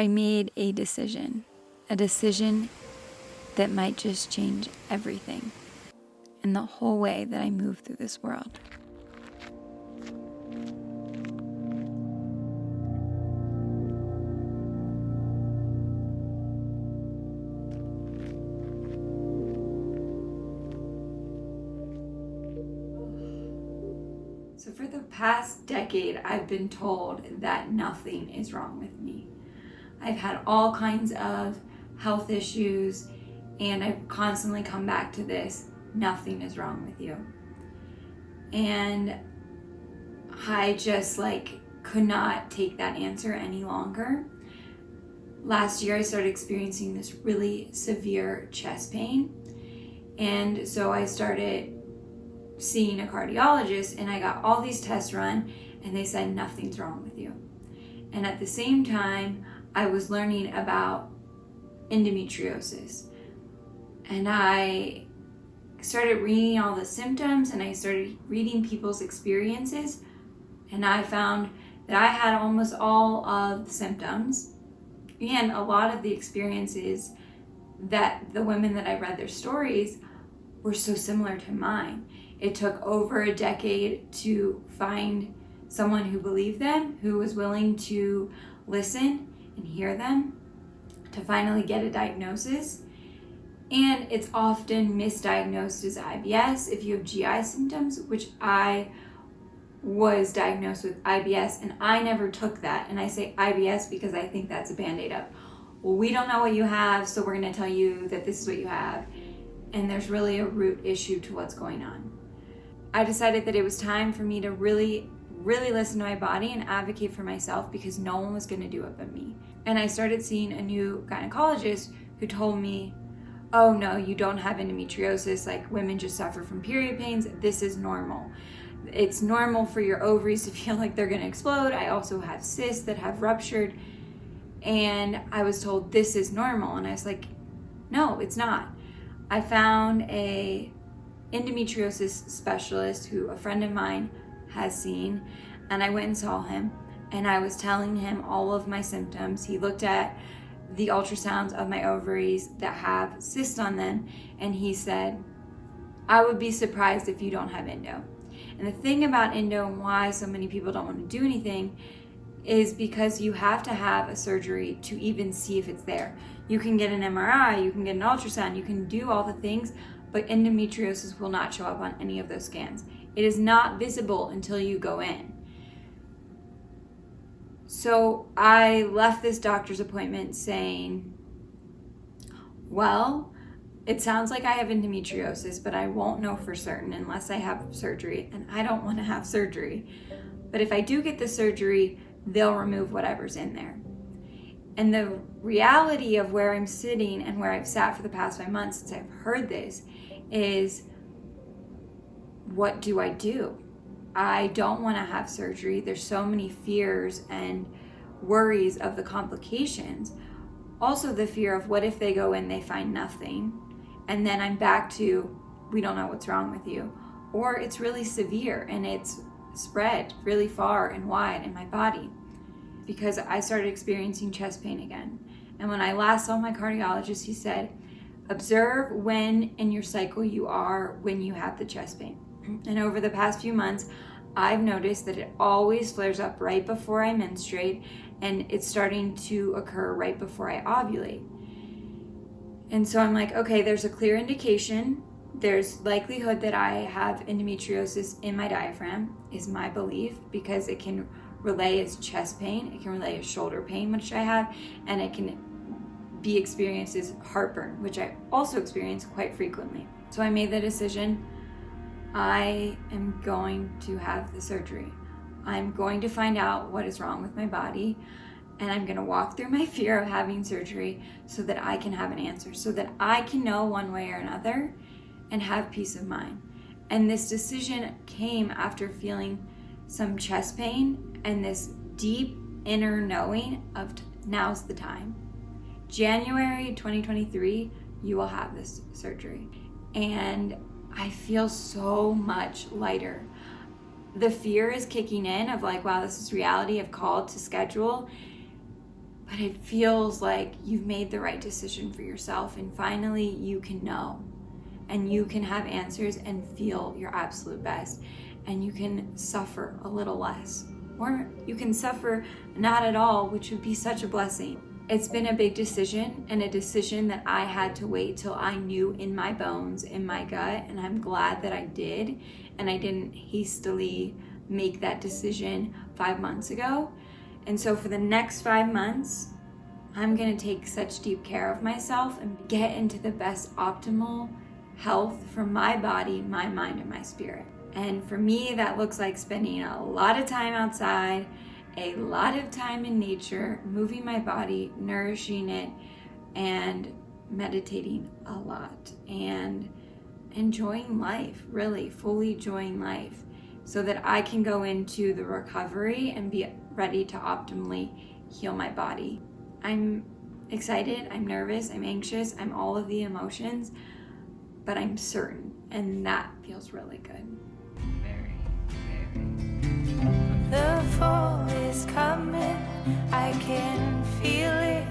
I made a decision that might just change everything and the whole way that I move through this world. So for the past decade, I've been told that nothing is wrong with me. I've had all kinds of health issues, and I've constantly come back to this: nothing is wrong with you. And I just could not take that answer any longer. Last year, I started experiencing this really severe chest pain. And so I started seeing a cardiologist, and I got all these tests run, and they said nothing's wrong with you. And at the same time, I was learning about endometriosis, and I started reading all the symptoms, and I started reading people's experiences, and I found that I had almost all of the symptoms and a lot of the experiences that the women that I read their stories were so similar to mine. It took over a decade to find someone who believed them, who was willing to listen and hear them, to finally get a diagnosis. And it's often misdiagnosed as IBS if you have GI symptoms, which I was diagnosed with IBS, and I never took that. And I say IBS because I think that's a band-aid up. Well, we don't know what you have, so we're going to tell you that this is what you have. And there's really a root issue to what's going on. I decided that it was time for me to really listen to my body and advocate for myself, because no one was going to do it but me. And I started seeing a new gynecologist who told me, oh no, you don't have endometriosis. Women just suffer from period pains. This is normal. It's normal for your ovaries to feel like they're going to explode. I also have cysts that have ruptured. And I was told this is normal. And I was like, no, it's not. I found a endometriosis specialist who a friend of mine has seen, and I went and saw him, and I was telling him all of my symptoms. He looked at the ultrasounds of my ovaries that have cysts on them, and he said, I would be surprised if you don't have endo. And the thing about endo and why so many people don't want to do anything is because you have to have a surgery to even see if it's there. You can get an MRI, you can get an ultrasound, you can do all the things, but endometriosis will not show up on any of those scans. It is not visible until you go in. So I left this doctor's appointment saying, well, it sounds like I have endometriosis, but I won't know for certain unless I have surgery, and I don't want to have surgery. But if I do get the surgery, they'll remove whatever's in there. And the reality of where I'm sitting and where I've sat for the past 5 months since I've heard this is, what do? I don't want to have surgery. There's so many fears and worries of the complications. Also the fear of, what if they go in, they find nothing, and then I'm back to, we don't know what's wrong with you. Or it's really severe and it's spread really far and wide in my body, because I started experiencing chest pain again. And when I last saw my cardiologist, he said, observe when in your cycle you are when you have the chest pain. And over the past few months, I've noticed that it always flares up right before I menstruate, and it's starting to occur right before I ovulate. And so I'm like, okay, there's a clear indication. There's likelihood that I have endometriosis in my diaphragm, is my belief, because it can relay as chest pain, it can relay as shoulder pain, which I have, and it can be experienced as heartburn, which I also experience quite frequently. So I made the decision, I am going to have the surgery. I'm going to find out what is wrong with my body, and I'm going to walk through my fear of having surgery so that I can have an answer, so that I can know one way or another and have peace of mind. And this decision came after feeling some chest pain and this deep inner knowing of now's the time. January 2023, you will have this surgery. And I feel so much lighter. The fear is kicking in of wow, this is reality. I've called to schedule. but it feels like you've made the right decision for yourself, and finally you can know, and you can have answers and feel your absolute best, and you can suffer a little less, or you can suffer not at all, which would be such a blessing. It's been a big decision, and a decision that I had to wait till I knew in my bones, in my gut, and I'm glad that I did, and I didn't hastily make that decision 5 months ago. And so for the next 5 months, I'm gonna take such deep care of myself and get into the best optimal health for my body, my mind, and my spirit. And for me, that looks like spending a lot of time outside, a lot of time in nature, moving my body, nourishing it, and meditating a lot, and enjoying life, really fully enjoying life, so that I can go into the recovery and be ready to optimally heal my body. I'm excited, I'm nervous, I'm anxious, I'm all of the emotions, but I'm certain, and that feels really good. Very, very. The fall is coming, I can feel it.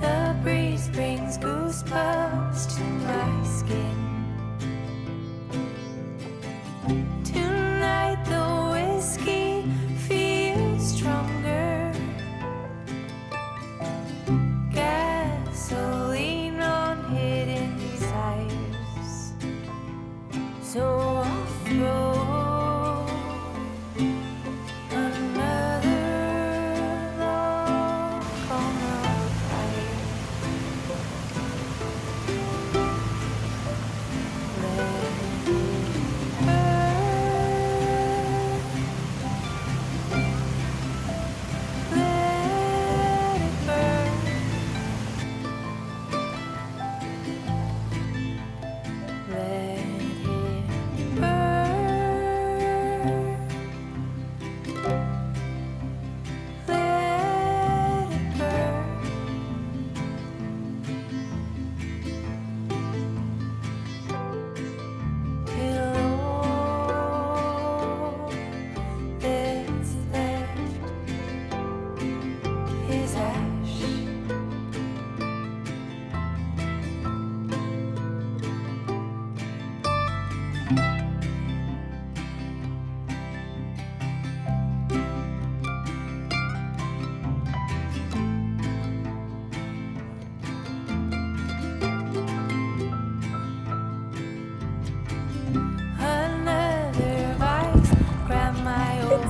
The breeze brings goosebumps to my skin. Tonight the whiskey feels stronger. Gasoline on hidden desires. So I'll throw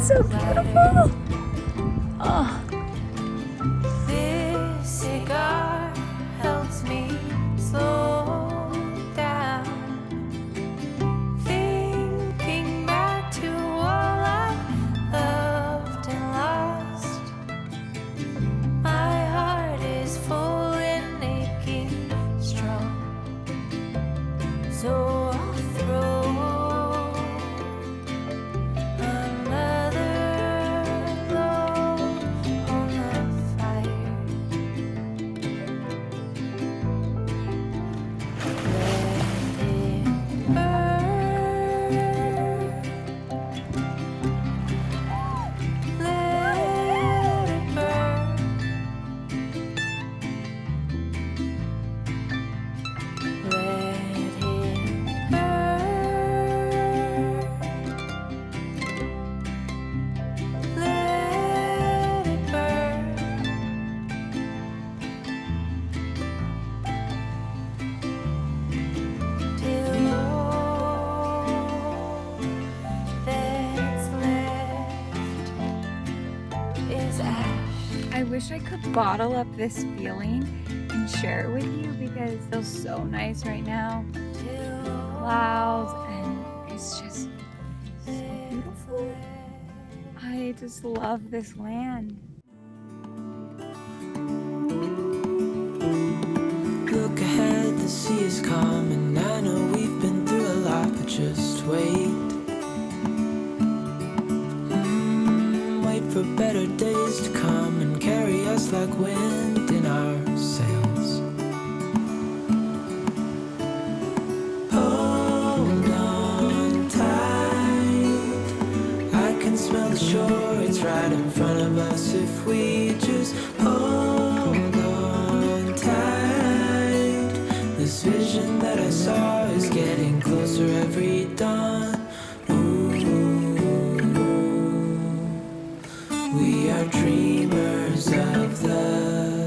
So beautiful. Oh. This cigar helps me slow down. Thinking back to all I loved and lost. My heart is full and aching strong. So I'll throw I wish I could bottle up this feeling and share it with you, because it feels so nice right now. Clouds, and it's just so beautiful. I just love this land. Look ahead, the sea is calm, and I know we've been through a lot, but just wait. Wait for better days to come and carry us like wind in our sails. Hold on tight, I can smell the shore, it's right in front of us. We are dreamers of the